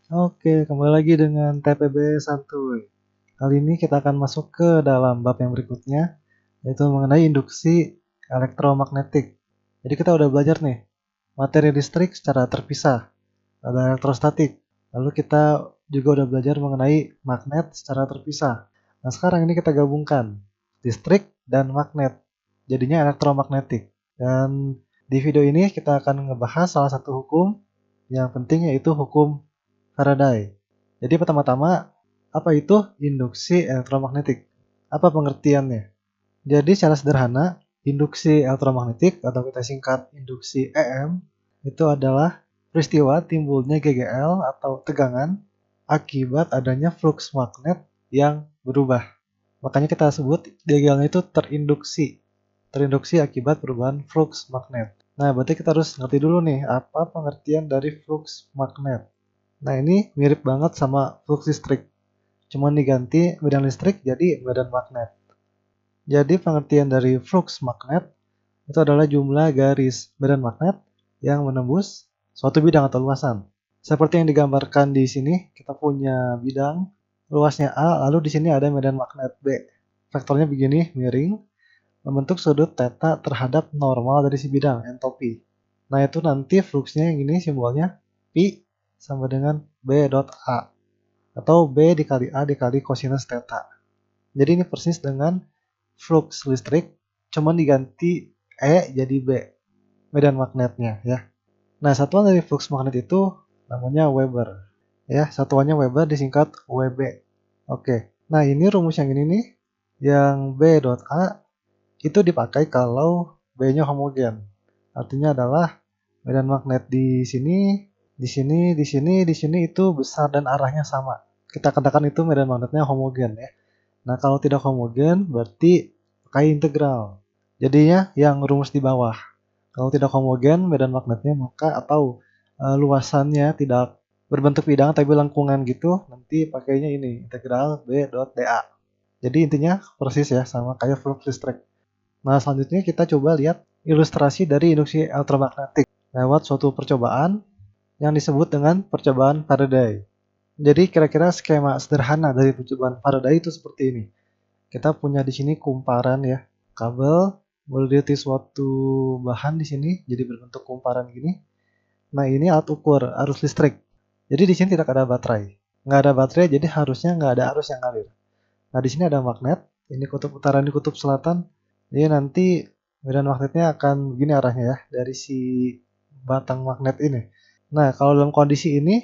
Oke, kembali lagi dengan TPB Santuy. Kali ini kita akan masuk ke dalam bab yang berikutnya, yaitu mengenai induksi elektromagnetik. Jadi kita udah belajar nih, materi listrik secara terpisah, ada elektrostatik. Lalu kita juga udah belajar mengenai magnet secara terpisah. Nah sekarang ini kita gabungkan listrik dan magnet, jadinya elektromagnetik. Dan di video ini kita akan ngebahas salah satu hukum yang penting, yaitu hukum Faraday. Jadi pertama-tama, apa itu induksi elektromagnetik? Apa pengertiannya? Jadi secara sederhana, induksi elektromagnetik atau kita singkat induksi EM itu adalah peristiwa timbulnya GGL atau tegangan akibat adanya flux magnet yang berubah. Makanya kita sebut GGL-nya itu terinduksi. Terinduksi akibat perubahan flux magnet. Nah, berarti kita harus ngerti dulu nih, apa pengertian dari flux magnet. Nah, ini mirip banget sama flux listrik. Cuman diganti medan listrik jadi medan magnet. Jadi pengertian dari flux magnet itu adalah jumlah garis medan magnet yang menembus suatu bidang atau luasan. Seperti yang digambarkan di sini, kita punya bidang luasnya A, lalu di sini ada medan magnet B. Vektornya begini, miring, membentuk sudut theta terhadap normal dari si bidang, entropi. Nah, itu nanti fluxnya yang ini simbolnya pi sama dengan B dot A atau B dikali A dikali kosinus theta. Jadi ini persis dengan flux listrik, cuman diganti E jadi B, medan magnetnya ya. Nah, satuan dari flux magnet itu namanya Weber. Ya, satuannya Weber disingkat WB. Oke. Nah, ini rumus yang ini nih, yang B dot A itu dipakai kalau B-nya homogen. Artinya adalah medan magnet di sini, di sini, di sini, di sini itu besar dan arahnya sama. Kita katakan itu medan magnetnya homogen ya. Nah, kalau tidak homogen berarti pakai integral. Jadinya yang rumus di bawah. Kalau tidak homogen medan magnetnya maka atau luasannya tidak berbentuk bidang tapi lengkungan gitu, nanti pakainya ini integral B dot dA. Jadi intinya persis ya sama kayak flux listrik. Nah, selanjutnya kita coba lihat ilustrasi dari induksi elektromagnetik lewat suatu percobaan yang disebut dengan percobaan Faraday. Jadi kira-kira skema sederhana dari percobaan Faraday itu seperti ini. Kita punya di sini kumparan ya, kabel melewati suatu bahan di sini jadi berbentuk kumparan gini. Nah, ini alat ukur arus listrik. Jadi di sini tidak ada baterai. Nggak ada baterai, jadi harusnya nggak ada arus yang ngalir. Nah, di sini ada magnet. Ini kutub utara, ini kutub selatan. Jadi nanti medan magnetnya akan begini arahnya ya, dari si batang magnet ini. Nah, kalau dalam kondisi ini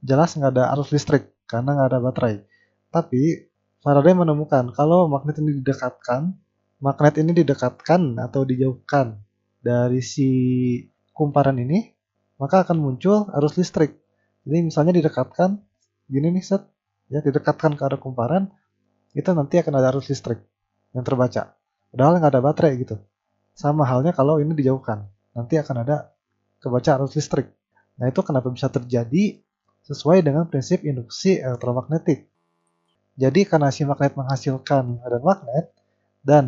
jelas nggak ada arus listrik karena nggak ada baterai. Tapi Faraday menemukan kalau magnet ini didekatkan atau dijauhkan dari si kumparan ini, maka akan muncul arus listrik. Jadi misalnya didekatkan, gini nih set, ya didekatkan ke arah kumparan, itu nanti akan ada arus listrik yang terbaca. Padahal nggak ada baterai gitu. Sama halnya kalau ini dijauhkan, nanti akan ada kebaca arus listrik. Nah, itu kenapa bisa terjadi sesuai dengan prinsip induksi elektromagnetik. Jadi karena si magnet menghasilkan medan magnet dan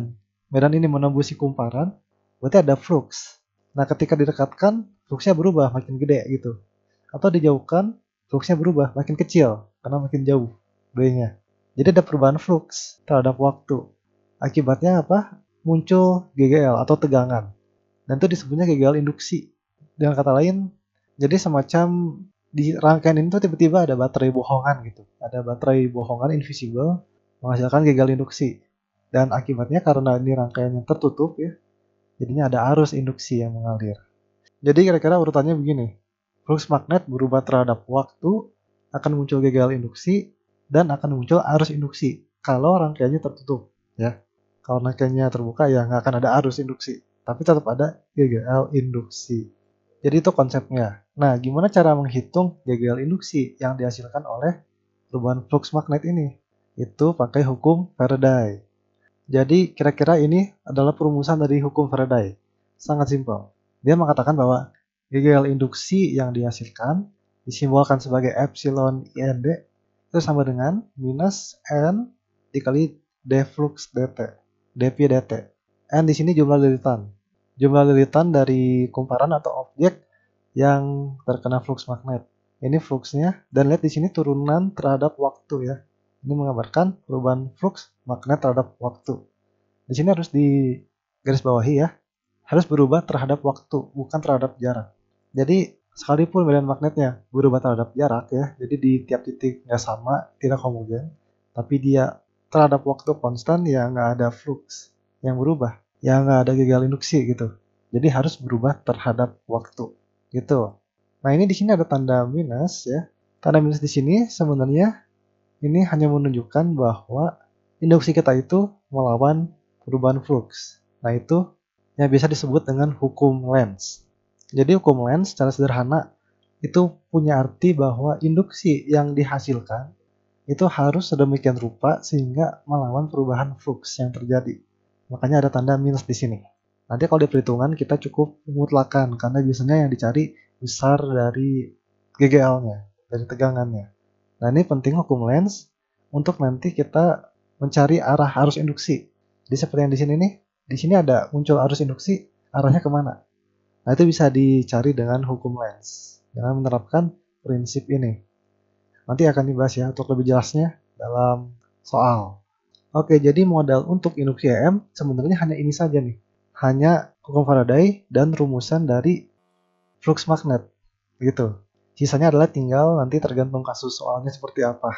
medan ini menembusi kumparan, berarti ada flux. Nah, ketika didekatkan, fluxnya berubah makin gede gitu. Atau dijauhkan, fluxnya berubah makin kecil karena makin jauh B-nya. Jadi ada perubahan flux terhadap waktu. Akibatnya apa? Muncul GGL atau tegangan. Dan itu disebutnya GGL induksi. Dengan kata lain, jadi semacam di rangkaian ini tuh tiba-tiba ada baterai bohongan gitu. Ada baterai bohongan invisible menghasilkan GGL induksi. Dan akibatnya karena ini rangkaian yang tertutup ya, jadinya ada arus induksi yang mengalir. Jadi kira-kira urutannya begini. Flux magnet berubah terhadap waktu, akan muncul GGL induksi, dan akan muncul arus induksi kalau rangkaiannya tertutup ya. Kalau rangkaiannya terbuka ya nggak akan ada arus induksi, tapi tetap ada GGL induksi. Jadi itu konsepnya. Nah, gimana cara menghitung GGL induksi yang dihasilkan oleh perubahan flux magnet ini? Itu pakai hukum Faraday. Jadi kira-kira ini adalah perumusan dari hukum Faraday. Sangat simpel. Dia mengatakan bahwa GGL induksi yang dihasilkan disimbolkan sebagai epsilon IND itu sama dengan minus N dikali d flux dt, dp dt. N di sini jumlah lilitan. Jumlah lilitan dari kumparan atau objek yang terkena flux magnet. Ini fluxnya, dan lihat di sini turunan terhadap waktu ya. Ini menggambarkan perubahan flux magnet terhadap waktu. Di sini harus di garis bawahi ya, harus berubah terhadap waktu, bukan terhadap jarak. Jadi sekalipun medan magnetnya berubah terhadap jarak ya, jadi di tiap titik nggak sama, tidak homogen, tapi dia terhadap waktu konstan, ya nggak ada flux yang berubah, ya nggak ada gagal induksi gitu. Jadi harus berubah terhadap waktu gitu. Nah ini di sini ada tanda minus ya. Tanda minus di sini sebenarnya ini hanya menunjukkan bahwa induksi kita itu melawan perubahan flux. Nah itu yang bisa disebut dengan hukum Lenz. Jadi hukum Lenz secara sederhana itu punya arti bahwa induksi yang dihasilkan itu harus sedemikian rupa sehingga melawan perubahan flux yang terjadi. Makanya ada tanda minus di sini. Nanti kalau di perhitungan kita cukup mutlakan karena biasanya yang dicari besar dari GGL-nya, dari tegangannya. Nah ini penting hukum Lenz untuk nanti kita mencari arah arus induksi. Jadi seperti yang di sini nih, di sini ada muncul arus induksi, arahnya kemana? Nah itu bisa dicari dengan hukum Lenz dengan menerapkan prinsip ini. Nanti akan dibahas ya untuk lebih jelasnya dalam soal. Oke, jadi modal untuk induksi EM sebenarnya hanya ini saja nih. Hanya hukum Faraday dan rumusan dari flux magnet. Gitu. Sisanya adalah tinggal nanti tergantung kasus soalnya seperti apa.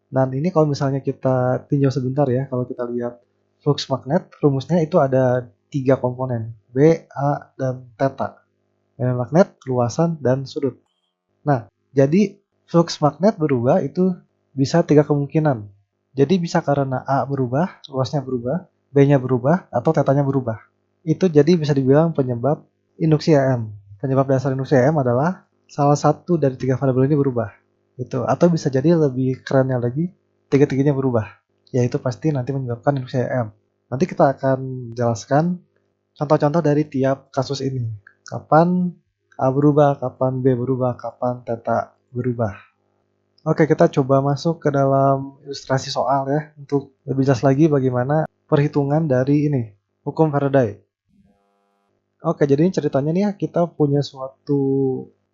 Dan ini kalau misalnya kita tinjau sebentar ya, kalau kita lihat flux magnet, rumusnya itu ada 3 komponen, B, A, dan theta. Medan magnet, luasan, dan sudut. Nah, jadi flux magnet berubah itu bisa 3 kemungkinan. Jadi bisa karena A berubah, luasnya berubah, B-nya berubah, atau tetanya berubah. Itu jadi bisa dibilang penyebab induksi EM. Penyebab dasar induksi EM adalah salah satu dari 3 variabel ini berubah. Itu. Atau bisa jadi lebih kerennya lagi, tiga-tiganya berubah. Yaitu pasti nanti menyebabkan induksi EM. Nanti kita akan jelaskan contoh-contoh dari tiap kasus ini. Kapan A berubah, kapan B berubah, kapan theta berubah. Oke, kita coba masuk ke dalam ilustrasi soal ya, untuk lebih jelas lagi bagaimana perhitungan dari ini, hukum Faraday. Oke, jadi ini ceritanya nih ya, kita punya suatu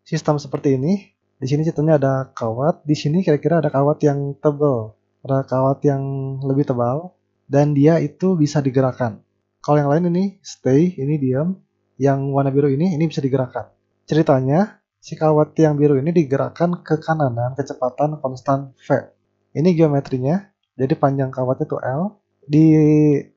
sistem seperti ini. Di sini ceritanya ada kawat, di sini kira-kira ada kawat yang tebal, ada kawat yang lebih tebal, dan dia itu bisa digerakkan. Kalau yang lain ini stay, ini diam, yang warna biru ini bisa digerakkan. Ceritanya, si kawat yang biru ini digerakkan ke kanan dengan kecepatan konstan V. Ini geometrinya, jadi panjang kawatnya itu L. Di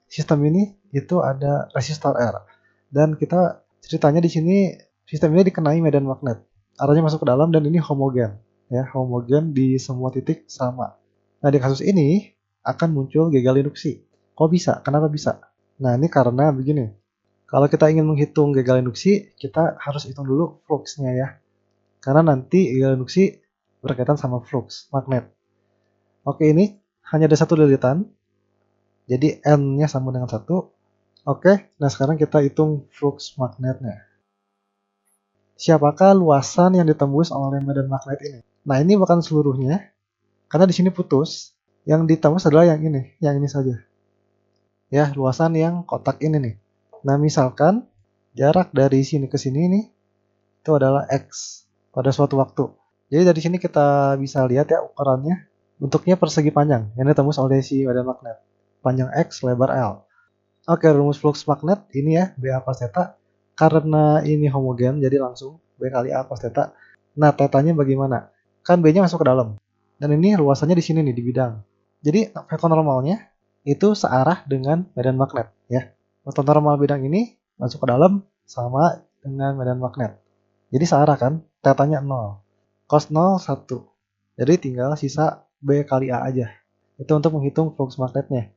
sistem ini itu ada resistor R. Dan kita ceritanya di sini sistem ini dikenai medan magnet. Arahnya masuk ke dalam dan ini homogen. Ya, homogen di semua titik sama. Nah, di kasus ini akan muncul gagal induksi. Kok bisa? Kenapa bisa? Nah, ini karena begini. Kalau kita ingin menghitung gagal induksi, kita harus hitung dulu fluxnya ya. Karena nanti gagal induksi berkaitan sama flux magnet. Oke, ini hanya ada satu lilitan. Jadi N-nya sama dengan 1. Oke, nah sekarang kita hitung flux magnetnya. Siapakah luasan yang ditembus oleh medan magnet ini? Nah, ini bukan seluruhnya, karena di sini putus. Yang ditembus adalah yang ini saja. Ya, luasan yang kotak ini nih. Nah, misalkan jarak dari sini ke sini nih itu adalah X pada suatu waktu. Jadi dari sini kita bisa lihat ya ukurannya, bentuknya persegi panjang yang ditembus oleh si medan magnet. Panjang X, lebar L. Oke, rumus flux magnet ini ya, BA cos theta. Karena ini homogen, jadi langsung B kali A cos theta. Nah, tetanya bagaimana? Kan B-nya masuk ke dalam. Dan ini luasannya di sini nih, di bidang. Jadi, vektor normalnya itu searah dengan medan magnet. Ya. Vektor normal bidang ini masuk ke dalam sama dengan medan magnet. Jadi searah kan, tetanya 0. Cos 0, 1. Jadi tinggal sisa B kali A aja. Itu untuk menghitung flux magnetnya.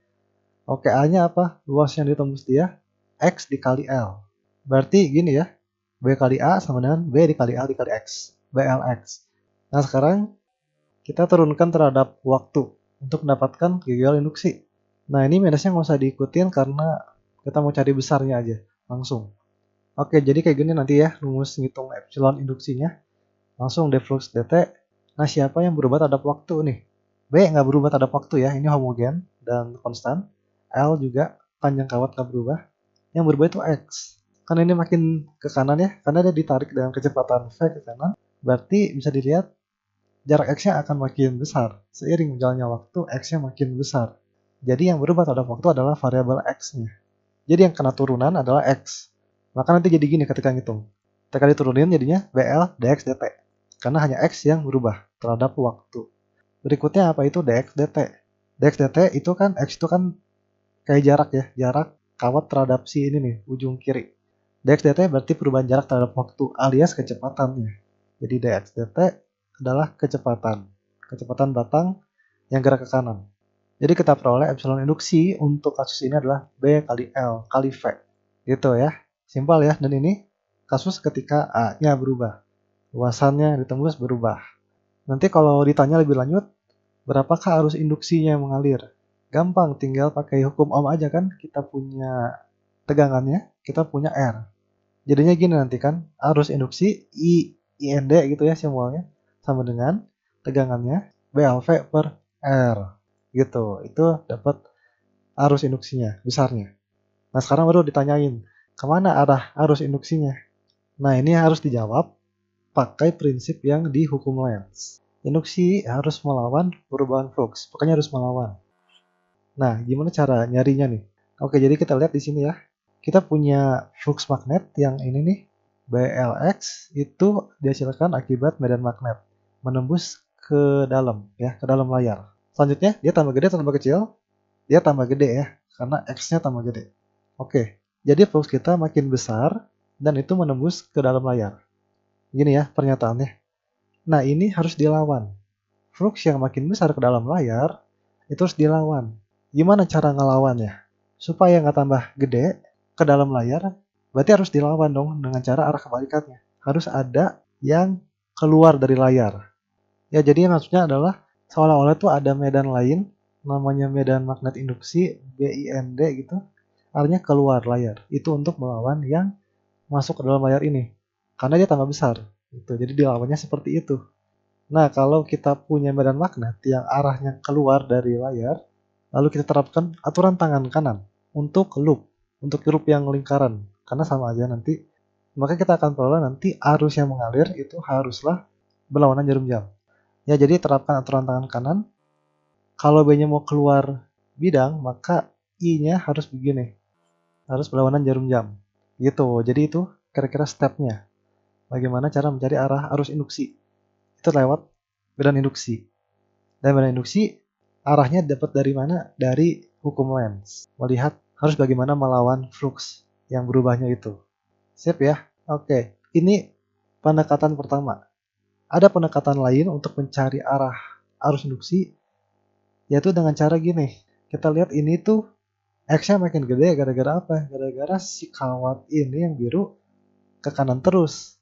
Oke, A-nya apa? Luas yang ditembus dia, X dikali L. Berarti gini ya, B kali A sama dengan B dikali L dikali X. BLX. Nah, sekarang kita turunkan terhadap waktu untuk mendapatkan gagal induksi. Nah, ini minusnya nggak usah diikutin karena kita mau cari besarnya aja, langsung. Oke, jadi kayak gini nanti ya, rumus ngitung epsilon induksinya. Langsung deflux dt. Nah, siapa yang berubah terhadap waktu nih? B nggak berubah terhadap waktu ya, ini homogen dan konstan. L juga panjang kawat nggak berubah. Yang berubah itu X. Karena ini makin ke kanan ya, karena dia ditarik dengan kecepatan V ke kanan. Berarti bisa dilihat jarak X-nya akan makin besar. Seiring berjalannya waktu, X-nya makin besar. Jadi yang berubah terhadap waktu adalah variabel X-nya. Jadi yang kena turunan adalah X. Maka nanti jadi gini ketika ngitung. Ketika diturunin jadinya BL dx dt. Karena hanya X yang berubah terhadap waktu. Berikutnya apa itu dx dt? Dx dt itu kan X itu kan kayak jarak ya. Jarak kawat terhadap si ini nih, ujung kiri. Dx dt berarti perubahan jarak terhadap waktu alias kecepatannya. Jadi dx dt adalah kecepatan. Kecepatan batang yang gerak ke kanan. Jadi kita peroleh epsilon induksi untuk kasus ini adalah B kali L kali V. Gitu ya. Simpel ya. Dan ini kasus ketika A-nya berubah. Luasannya ditembus berubah. Nanti kalau ditanya lebih lanjut, berapakah arus induksinya yang mengalir? Gampang, tinggal pakai hukum Ohm aja kan. Kita punya tegangannya, kita punya R. Jadinya gini nanti kan, arus induksi IND gitu ya simbolnya, sama dengan tegangannya BLV per R. Gitu, itu dapat arus induksinya, besarnya. Nah sekarang baru ditanyain, kemana arah arus induksinya? Nah ini harus dijawab pakai prinsip yang di hukum Lenz. Induksi harus melawan perubahan flux, pokoknya harus melawan. Nah gimana cara nyarinya nih? Oke jadi kita lihat di sini ya. Kita punya flux magnet yang ini nih, BLX itu dihasilkan akibat medan magnet menembus ke dalam ya, ke dalam layar. Selanjutnya dia tambah gede tambah kecil, dia tambah gede ya, karena X-nya tambah gede. Oke, jadi flux kita makin besar dan itu menembus ke dalam layar. Gini ya pernyataannya. Nah ini harus dilawan. Flux yang makin besar ke dalam layar itu harus dilawan. Gimana cara ngelawannya? Supaya nggak tambah gede ke dalam layar, berarti harus dilawan dong dengan cara arah kebalikannya. Harus ada yang keluar dari layar. Ya jadi maksudnya adalah seolah-olah tuh ada medan lain, namanya medan magnet induksi, BIND gitu. Arahnya keluar layar. Itu untuk melawan yang masuk ke dalam layar ini. Karena dia tambah besar. Gitu. Jadi dilawannya seperti itu. Nah, kalau kita punya medan magnet yang arahnya keluar dari layar, lalu kita terapkan aturan tangan kanan untuk loop, untuk loop yang lingkaran. Karena sama aja nanti, maka kita akan peroleh nanti arus yang mengalir itu haruslah berlawanan jarum jam. Ya, jadi terapkan aturan tangan kanan. Kalau B-nya mau keluar bidang, maka I-nya harus begini. Harus berlawanan jarum jam. Gitu. Jadi itu kira-kira stepnya. Bagaimana cara mencari arah arus induksi. Itu lewat medan induksi. Dan medan induksi arahnya dapat dari mana? Dari hukum Lenz. Melihat harus bagaimana melawan flux yang berubahnya itu. Sip ya? Oke. Ini pendekatan pertama. Ada pendekatan lain untuk mencari arah arus induksi, yaitu dengan cara gini. Kita lihat ini tuh X-nya makin gede gara-gara apa? Gara-gara si kawat ini yang biru ke kanan terus.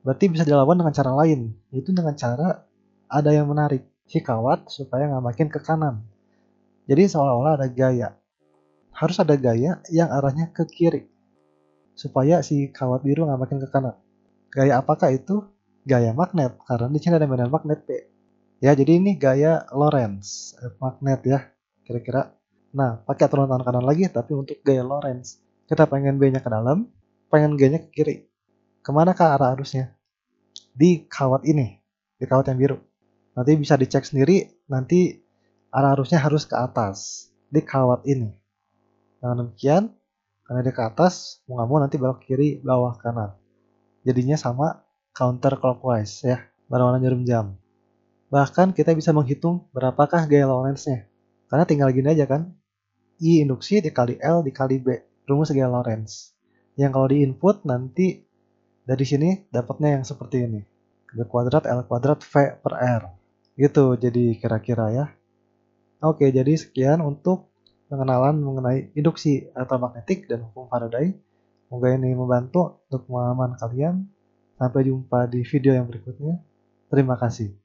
Berarti bisa dilawan dengan cara lain, yaitu dengan cara ada yang menarik si kawat supaya nggak makin ke kanan. Jadi seolah-olah ada gaya. Harus ada gaya yang arahnya ke kiri supaya si kawat biru nggak makin ke kanan. Gaya apakah itu? Gaya magnet, karena di sini ada medan magnet P. Ya, jadi ini gaya Lorentz, magnet ya, kira-kira. Nah, pakai aturan tangan kanan lagi, tapi untuk gaya Lorentz. Kita pengen B-nya ke dalam, pengen G-nya ke kiri. Kemana kah arah arusnya? Di kawat ini, di kawat yang biru. Nanti bisa dicek sendiri, nanti arah arusnya harus ke atas, di kawat ini. Dengan demikian, karena dia ke atas, mau nggak mau nanti belok kiri, bawah, kanan. Jadinya sama counter clockwise ya, berlawanan jarum jam. Bahkan kita bisa menghitung berapakah gaya Lorentz-nya. Karena tinggal gini aja kan, I induksi dikali L dikali B, rumus gaya Lorentz. Yang kalau di input nanti dari sini dapatnya yang seperti ini. B kuadrat L kuadrat V per R. Gitu jadi kira-kira ya. Oke, jadi sekian untuk pengenalan mengenai induksi elektromagnetik dan hukum Faraday. Semoga ini membantu untuk pemahaman kalian. Sampai jumpa di video yang berikutnya. Terima kasih.